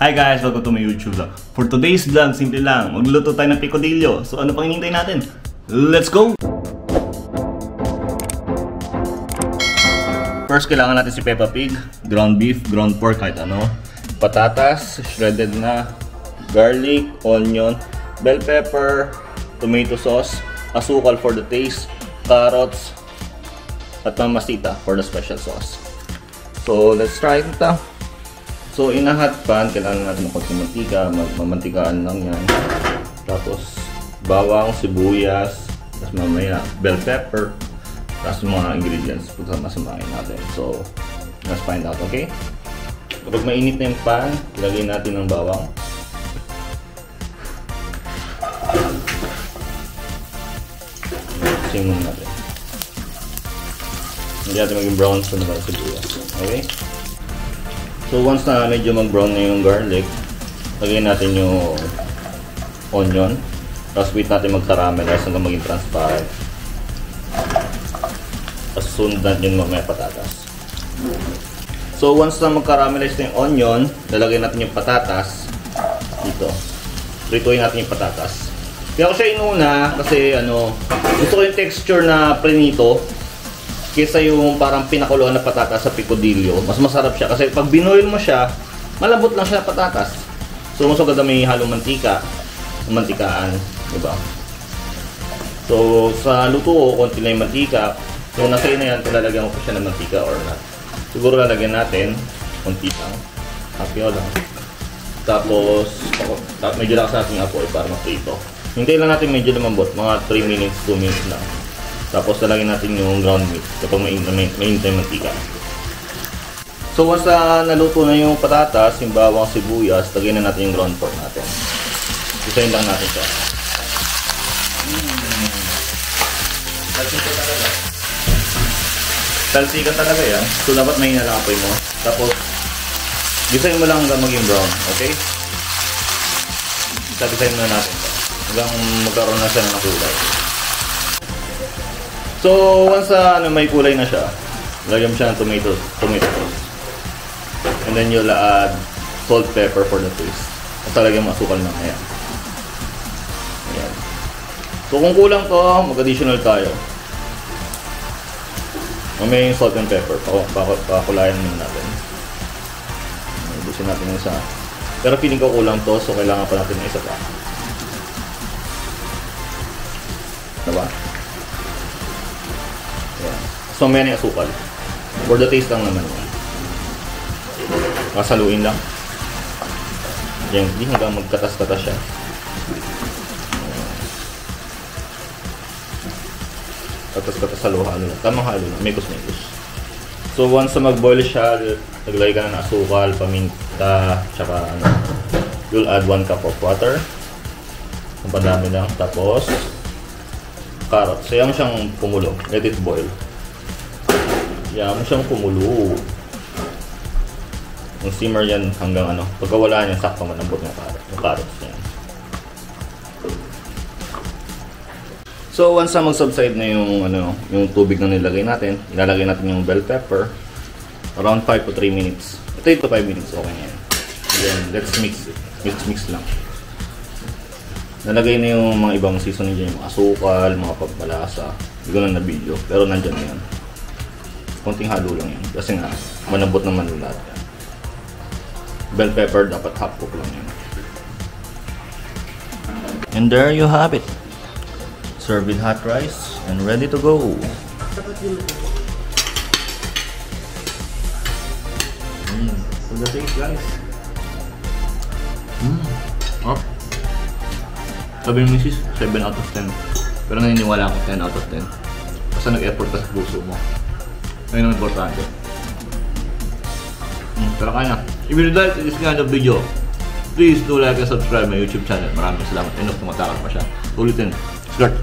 Hi guys! Welcome to my YouTube vlog. For today's vlog, simple lang. Magluluto tayo ng picadillo. So ano pang hinihintay natin? Let's go! First, kailangan natin si Peppa Pig, ground beef, ground pork, kahit ano. Patatas, shredded na, garlic, onion, bell pepper, tomato sauce, asukal for the taste, carrots, at mamasita for the special sauce. So let's try it na. So in a hot pan, kailangan natin ng konting mantika, mamantikaan lang yan. Tapos bawang, sibuyas, tapos mamaya bell pepper, tapos mga ingredients samahin natin. So let's find out, okay? Kapag mainit na yung pan, ilagay natin ng bawang. Simon natin. Hindi natin maging brown sa mga sibuyas. Okay? So once na medyo mag-brown na yung garlic, lagyan natin yung onion. Tapos wait natin mag-caramelize hanggang maging transparent. Tapos sundan yun mamaya patatas. So once na mag-caramelize na yung onion, lalagyan natin yung patatas dito. Prituin natin yung patatas. Kaya ko siya inuna kasi gusto ko yung texture na prinito kaysa yung parang pinakuluan na patatas sa picadillo. Mas masarap siya kasi pag binoil mo siya, malambot lang siya patatas. So mas maganda may halong mantika, mantikaan, diba? So sa luto ko, konti lang yung mantika. So nasa na yan, lalagyan ko pa siya ng mantika or not. Siguro lalagyan natin konti lang, hapyo lang. Tapos medyo lakas natin yung apoy para maprito. Hintayin lang natin medyo lumambot, mga 3 minutes, 2 minutes lang. Tapos lalagyan natin yung ground meat kapag mainit yung mantika. So once na naluto na yung patatas, yung bawang, sibuyas, lagyan na natin yung ground pork natin. Isayin lang natin siya. Talsikan talaga yan. So dapat mahina lang apoy mo. Tapos gisayin mo lang hanggang maging brown. Okay? Gisayin mo na natin ito hanggang magkaroon na siya ng kulay. So once may kulay na siya, lagyan mo siya ng tomato sauce. And then you'll add salt, pepper for the taste. At talagyan mo asukal na ayan. Ayan. So kung kulang to, mag-additional tayo. Mamaya yung salt and pepper, pakulayan muna natin. Ibusin natin yung isa. Pero feeling ko kulang to, so kailangan pa natin ng isa pa. Diba? Ayan. So mamaya yung asukal. For the taste lang naman. Kasaluin lang. Gently hanggang magkatas-katas siya. Katas-katas sa luha. Tamang halo lang. Mekos-mekos. So once na mag-boil siya, naglagay ka na ng asukal, paminta, tsaka you'll add 1 cup of water. Ang padami lang. Tapos carrots. Sayang siyang kumulo. Let it boil. Sayang siyang kumulo. Yung simmer yan hanggang pagkawala niya, sakto malambot ng carrots niya. So once na mag-subside na yung tubig na nilagay natin, ilalagay natin yung bell pepper. Around 5 to 3 minutes. 3 to 5 minutes, okay na yan. Then let's mix it. Mix lang. Nalagay na yung mga ibang seasoning dyan, yung asukal, mga pagbalasa. Hindi ko na na-video, pero nandyan na yan. Konting halo lang yan. Kasi nga, malambot naman yung lahat yan. Bell pepper, dapat half cook lang yan. And there you have it. Serve with hot rice and ready to go. So the taste, guys. Oh. Sabi ng misis, 7 out of 10. Pero naniniwala ako 10 out of 10. Basta nag-effort ka sa puso mo. Ayun ang importante. Pero kaya na. If you like this kind of video, please do like and subscribe my YouTube channel. Maraming salamat. Enough, tumatakot pa siya. Ulitin. Skirt.